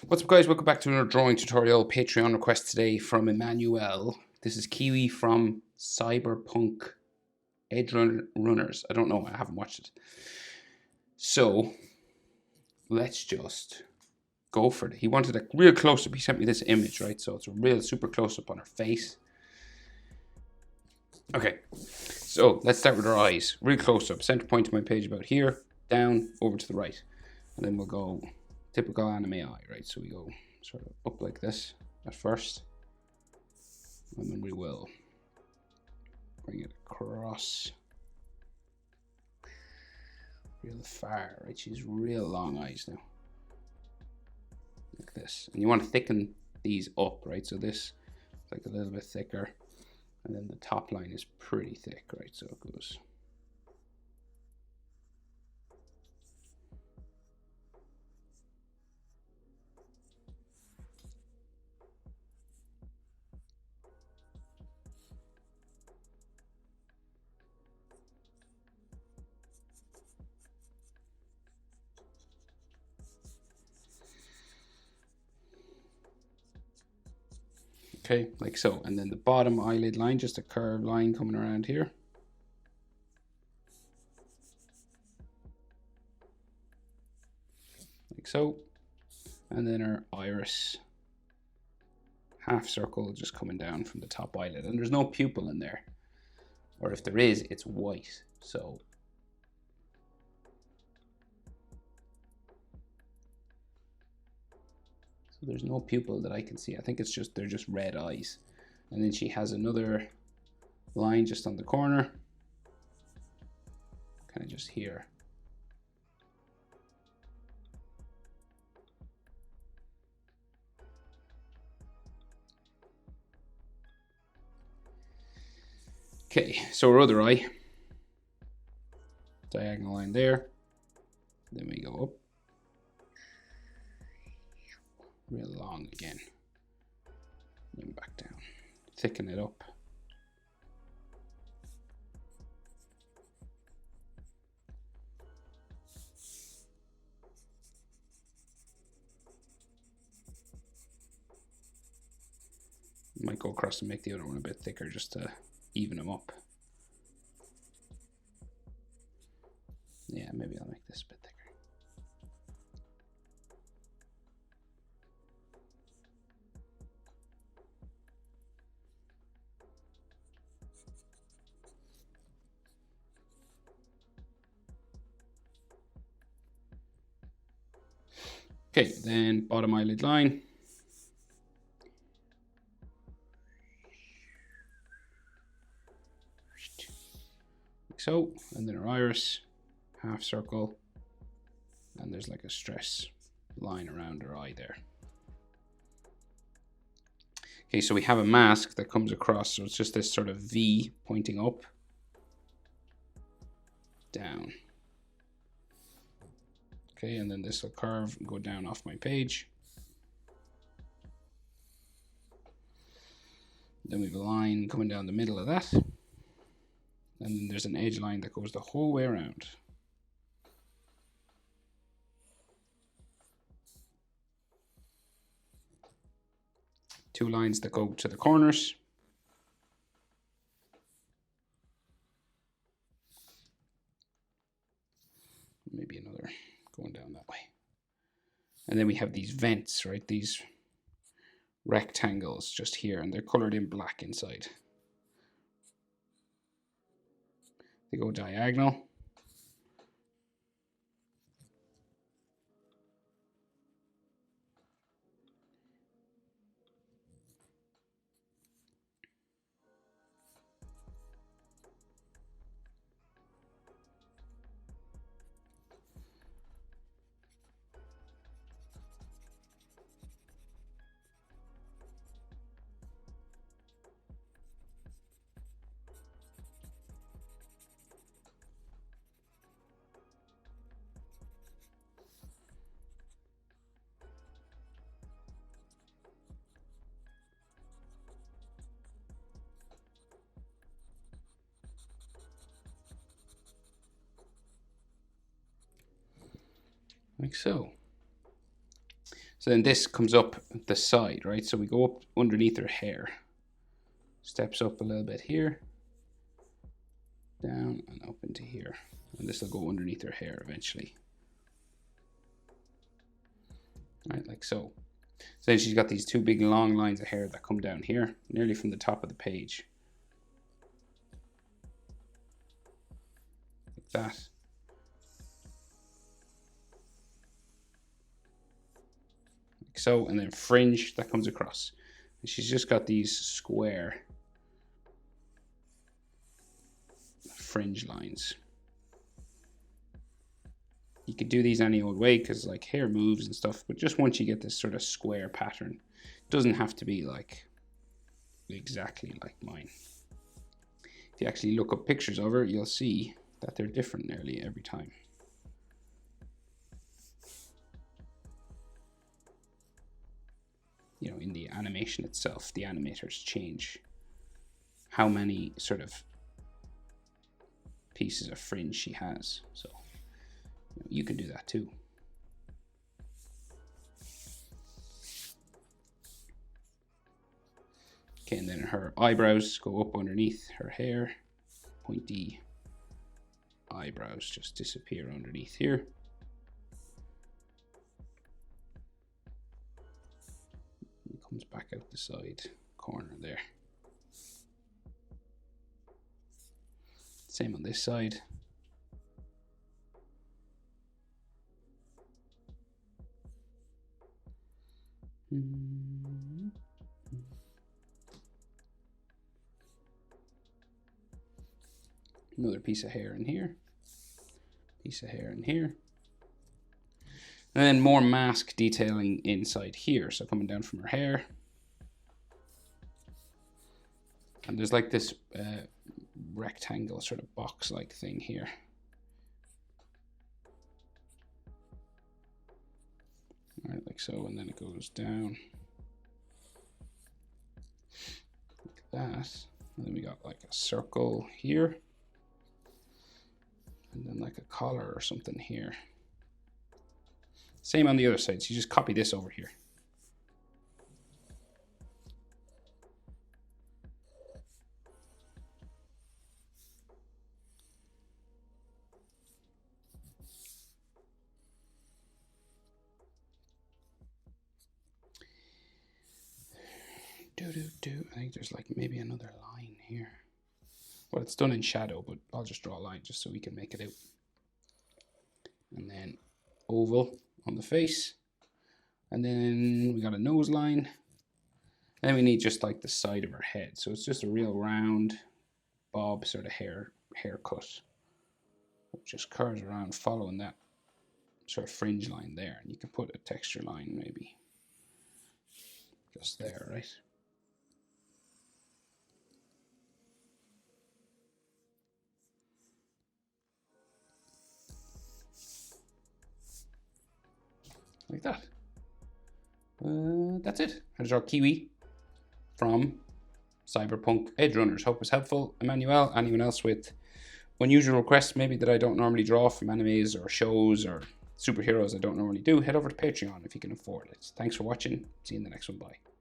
What's up, guys? Welcome back to another drawing tutorial. Patreon request today from Emmanuel. This is Kiwi from Cyberpunk Edgerunners. I don't know, I haven't watched it. So let's just go for it. He wanted a real close-up. He sent me this image, right? So it's a real super close-up on her face. Okay, so let's start with her eyes. Real close-up. Center point to my page about here, down, over to the right. And then we'll go typical anime eye, right? So we go sort of up like this at first, and then we will bring it across real far, right? She's real long eyes now, like this. And you want to thicken these up, right? So this is like a little bit thicker, and then the top line is pretty thick, right? So it goes. Okay, like so. And then the bottom eyelid line, just a curved line coming around here. Like so. And then our iris half circle just coming down from the top eyelid. And there's no pupil in there. Or if there is, it's white. So there's no pupil that I can see. I think it's just, they're just red eyes. And then she has another line just on the corner. Kind of just here. Okay, so our other eye. Diagonal line there. Then we go up. Real long again. Then back down. Thicken it up. Might go across and make the other one a bit thicker just to even them up. Yeah, maybe I'll make this a bit thicker. Okay, then bottom eyelid line. Like so, and then our iris, half circle, and there's like a stress line around her eye there. Okay, so we have a mask that comes across, so it's just this sort of V pointing up, down. Okay, and then this will curve and go down off my page. Then we have a line coming down the middle of that. And then there's an edge line that goes the whole way around. Two lines that go to the corners. Maybe another going down that way. And then we have these vents, right? These rectangles just here, and they're colored in black inside. They go diagonal. Like so. So then this comes up the side, right? So we go up underneath her hair. Steps up a little bit here. Down and up into here. And this will go underneath her hair eventually. Right, like so. So then she's got these two big long lines of hair that come down here, nearly from the top of the page. Like that. Like so, and then fringe that comes across. And she's just got these square fringe lines. You could do these any old way because like hair moves and stuff, but just once you get this sort of square pattern, it doesn't have to be like exactly like mine. If you actually look up pictures of her, you'll see that they're different nearly every time. You know, in the animation itself, the animators change how many sort of pieces of fringe she has. So you can do that too. Okay, and then her eyebrows go up underneath her hair. Pointy eyebrows just disappear underneath here. It comes back out the side corner there. Same on this side. Another piece of hair in here. Piece of hair in here. And then more mask detailing inside here. So coming down from her hair. And there's like this rectangle sort of box-like thing here. All right, like so, and then it goes down like that. And then we got like a circle here. And then like a collar or something here. Same on the other side, so you just copy this over here. I think there's like maybe another line here. Well, it's done in shadow, but I'll just draw a line just so we can make it out. And then oval on the face. And then we got a nose line. And then we need just like the side of her head. So it's just a real round bob sort of haircut. It just curves around following that sort of fringe line there. And you can put a texture line maybe just there, right? Like that. That's it. I draw Kiwi from Cyberpunk Edgerunners. Hope it's helpful. Emmanuel, anyone else with unusual requests maybe that I don't normally draw from animes or shows or superheroes I don't normally do, head over to Patreon if you can afford it. Thanks for watching. See you in the next one. Bye.